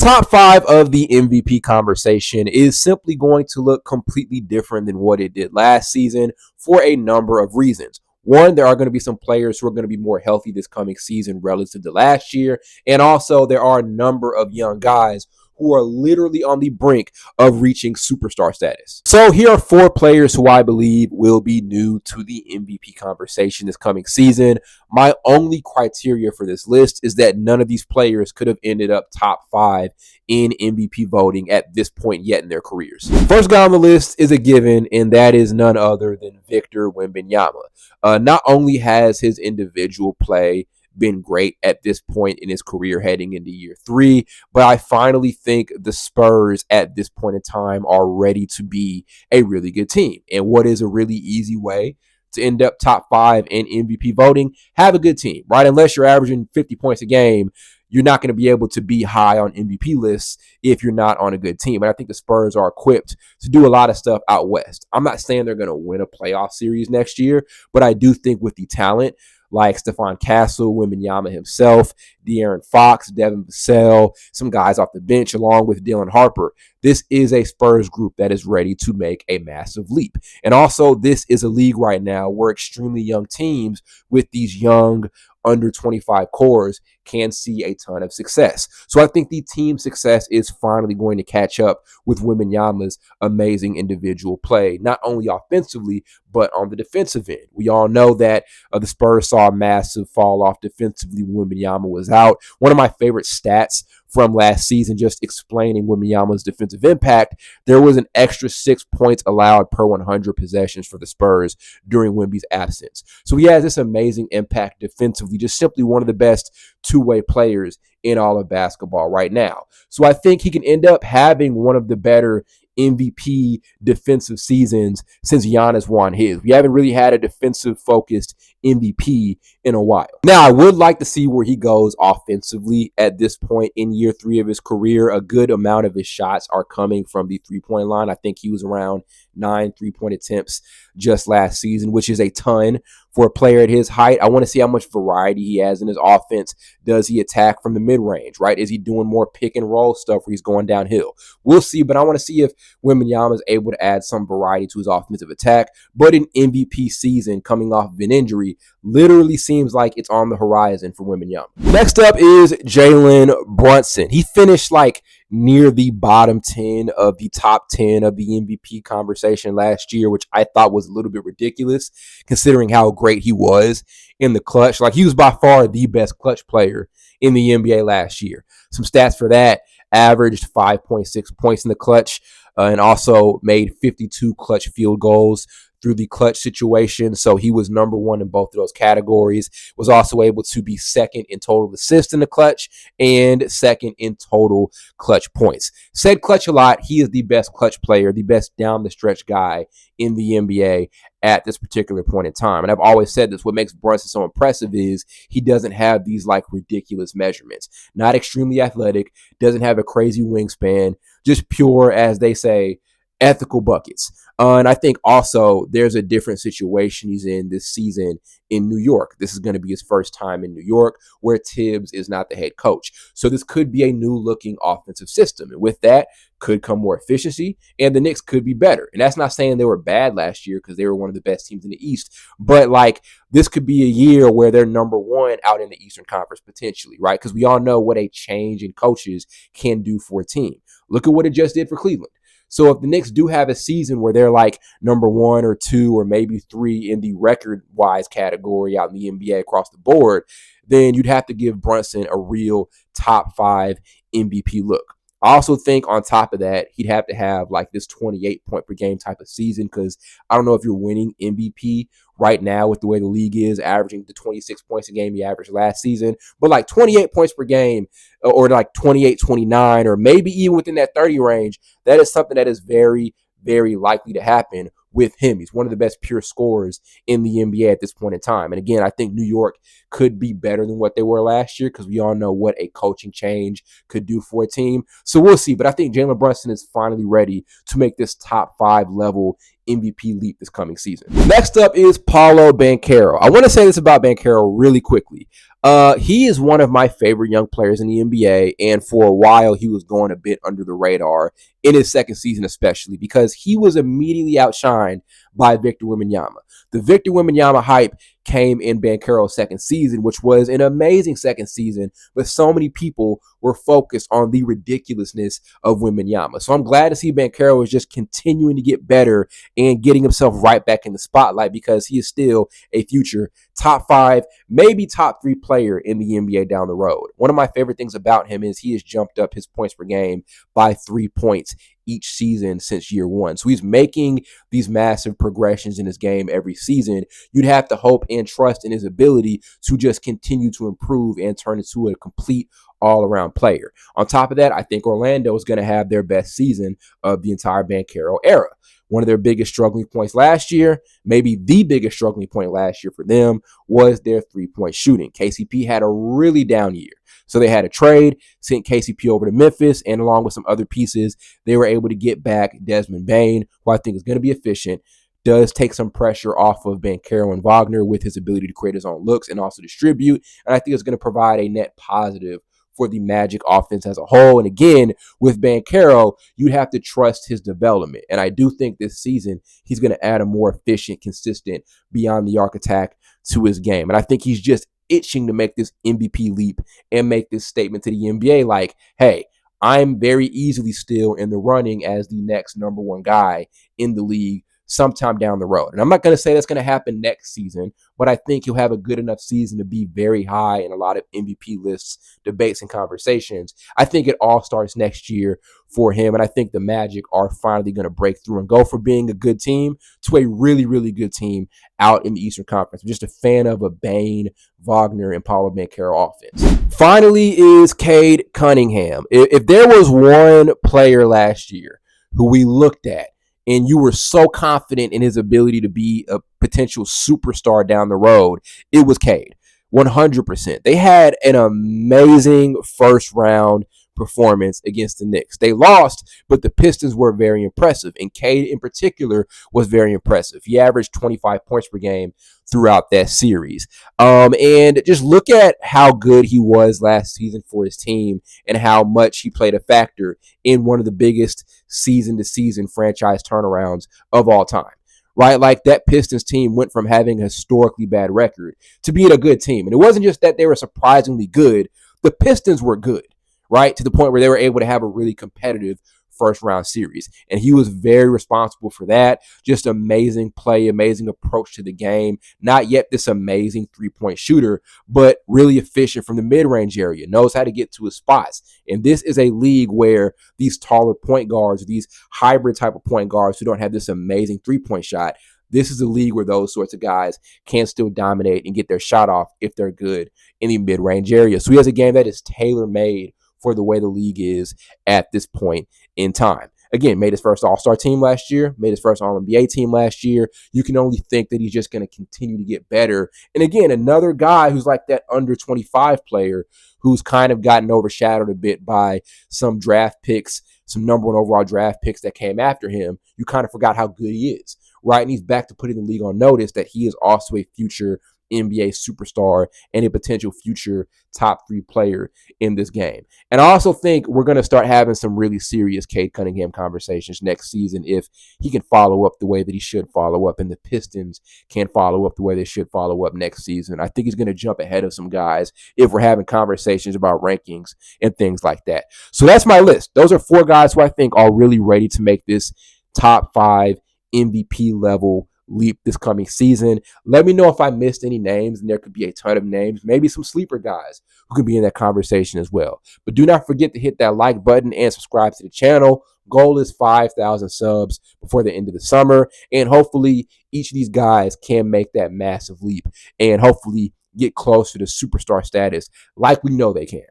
top 5 of the MVP conversation is simply going to look completely different than what it did last season for a number of reasons. One, there are going to be some players who are going to be more healthy this coming season relative to last year. And also, there are a number of young guys who are literally on the brink of reaching superstar status. So here are 4 players who I believe will be new to the MVP conversation this coming season. My only criteria for this list is that none of these players could have ended up top 5 in MVP voting at this point yet in their careers. First guy on the list is a given, and that is none other than Victor Wembanyama. Not only has his individual play been great at this point in his career heading into year 3, but I finally think the Spurs at this point in time are ready to be a really good team. And what is a really easy way to end up top 5 in MVP voting? Have a good team, right? Unless you're averaging 50 points a game, you're not going to be able to be high on MVP lists if you're not on a good team. And I think the Spurs are equipped to do a lot of stuff out west. I'm not saying they're going to win a playoff series next year, but I do think with the talent like Stephon Castle, Wembanyama himself, De'Aaron Fox, Devin Vassell, some guys off the bench, along with Dylan Harper. This is a Spurs group that is ready to make a massive leap. And also, this is a league right now where extremely young teams with these young under 25 cores can see a ton of success. So I think the team success is finally going to catch up with Wembanyama's amazing individual play, not only offensively, but on the defensive end. We all know that the Spurs saw a massive fall off defensively when Wembanyama was out. One of my favorite stats from last season, just explaining Wembanyama's defensive impact, there was an extra 6 points allowed per 100 possessions for the Spurs during Wemby's absence. So he has this amazing impact defensively, just simply one of the best two-way players in all of basketball right now. So I think he can end up having one of the better MVP defensive seasons since Giannis won his. We haven't really had a defensive-focused MVP in a while. Now, I would like to see where he goes offensively at this point in year 3 of his career. A good amount of his shots are coming from the three-point line. I think he was around 9 3-point attempts just last season, which is a ton for a player at his height. I want to see how much variety he has in his offense. Does he attack from the mid-range, right? Is he doing more pick-and-roll stuff where he's going downhill? We'll see, but I want to see if Wembanyama is able to add some variety to his offensive attack. But an MVP season coming off of an injury literally seems like it's on the horizon for Wembanyama. Next up is Jalen Brunson. He finished near the bottom 10 of the top 10 of the MVP conversation last year, which I thought was a little bit ridiculous considering how great he was in the clutch. He was by far the best clutch player in the NBA last year. Some stats for that: averaged 5.6 points in the clutch and also made 52 clutch field goals through the clutch situation. So he was number 1 in both of those categories. Was also able to be second in total assists in the clutch and second in total clutch points. Said clutch a lot. He is the best clutch player, the best down the stretch guy in the NBA at this particular point in time. And I've always said this, what makes Brunson so impressive is he doesn't have these ridiculous measurements. Not extremely athletic, doesn't have a crazy wingspan, just pure, as they say, ethical buckets. And I think also there's a different situation he's in this season in New York. This is going to be his first time in New York where Tibbs is not the head coach. So this could be a new looking offensive system. And with that could come more efficiency, and the Knicks could be better. And that's not saying they were bad last year because they were one of the best teams in the East. But this could be a year where they're number 1 out in the Eastern Conference potentially, right? Because we all know what a change in coaches can do for a team. Look at what it just did for Cleveland. So if the Knicks do have a season where they're number 1 or 2 or maybe 3 in the record-wise category out in the NBA across the board, then you'd have to give Brunson a real top 5 MVP look. I also think on top of that, he'd have to have this 28 point per game type of season, because I don't know if you're winning MVP right now with the way the league is, averaging the 26 points a game he averaged last season, but 28 points per game or 28, 29, or maybe even within that 30 range, that is something that is very, very likely to happen with him. He's one of the best pure scorers in the NBA at this point in time. And again, I think New York could be better than what they were last year because we all know what a coaching change could do for a team. So we'll see. But I think Jalen Brunson is finally ready to make this top 5 level MVP leap this coming season. Next up is Paolo Banchero. I want to say this about Banchero really quickly. He is one of my favorite young players in the NBA, and for a while he was going a bit under the radar in his second season, especially because he was immediately outshined by Victor Wembanyama. The Victor Wembanyama hype came in Banchero's second season, which was an amazing second season, but so many people were focused on the ridiculousness of Wembanyama. So I'm glad to see Banchero is just continuing to get better and getting himself right back in the spotlight because he is still a future top 5, maybe top 3 player in the NBA down the road. One of my favorite things about him is he has jumped up his points per game by 3 points each season since year 1. So he's making these massive progressions in his game every season. You'd have to hope and trust in his ability to just continue to improve and turn into a complete all-around player. On top of that, I think Orlando is going to have their best season of the entire Banchero era. One of their biggest struggling points last year, maybe the biggest struggling point last year for them, was their three-point shooting. KCP had a really down year. So they had a trade, sent KCP over to Memphis, and along with some other pieces, they were able to get back Desmond Bane, who I think is going to be efficient, does take some pressure off of Banchero and Wagner with his ability to create his own looks and also distribute. And I think it's going to provide a net positive for the Magic offense as a whole. And again, with Banchero, you have to trust his development. And I do think this season he's going to add a more efficient, consistent, beyond the arc attack to his game. And I think he's just itching to make this MVP leap and make this statement to the NBA like, hey, I'm very easily still in the running as the next number 1 guy in the league sometime down the road. And I'm not going to say that's going to happen next season, but I think he'll have a good enough season to be very high in a lot of MVP lists, debates, and conversations. I think it all starts next year for him, and I think the Magic are finally going to break through and go from being a good team to a really, really good team out in the Eastern Conference. I'm just a fan of a Bane, Wagner, and Paolo Banchero offense. Finally is Cade Cunningham. If there was one player last year who we looked at and you were so confident in his ability to be a potential superstar down the road, it was Cade. 100%. They had an amazing first round performance against the Knicks. They lost, but the Pistons were very impressive, and Cade in particular was very impressive. He averaged 25 points per game throughout that series. And just look at how good he was last season for his team and how much he played a factor in one of the biggest season-to-season franchise turnarounds of all time. Right? Like that Pistons team went from having a historically bad record to being a good team. And it wasn't just that they were surprisingly good. The Pistons were good, right? To the point where they were able to have a really competitive first round series. And he was very responsible for that. Just amazing play, amazing approach to the game. Not yet this amazing 3-point shooter, but really efficient from the mid-range area. Knows how to get to his spots. And this is a league where these taller point guards, these hybrid type of point guards who don't have this amazing 3-point shot, this is a league where those sorts of guys can still dominate and get their shot off if they're good in the mid-range area. So he has a game that is tailor-made for the way the league is at this point in time. Again, made his first All-Star team last year, made his first All-NBA team last year. You can only think that he's just going to continue to get better. And again, another guy who's like that under 25 player who's kind of gotten overshadowed a bit by some draft picks, some number 1 overall draft picks that came after him. You kind of forgot how good he is, right? And he's back to putting the league on notice that he is also a future NBA superstar and a potential future top 3 player in this game. And I also think we're going to start having some really serious Cade Cunningham conversations next season if he can follow up the way that he should follow up and the Pistons can follow up the way they should follow up next season. I think he's going to jump ahead of some guys if we're having conversations about rankings and things like that. So that's my list. Those are 4 guys who I think are really ready to make this top 5 MVP level leap this coming season. Let me know if I missed any names, and there could be a ton of names, maybe some sleeper guys who could be in that conversation as well. But do not forget to hit that like button and subscribe to the channel. Goal is 5,000 subs before the end of the summer, and hopefully each of these guys can make that massive leap and hopefully get closer to superstar status like we know they can.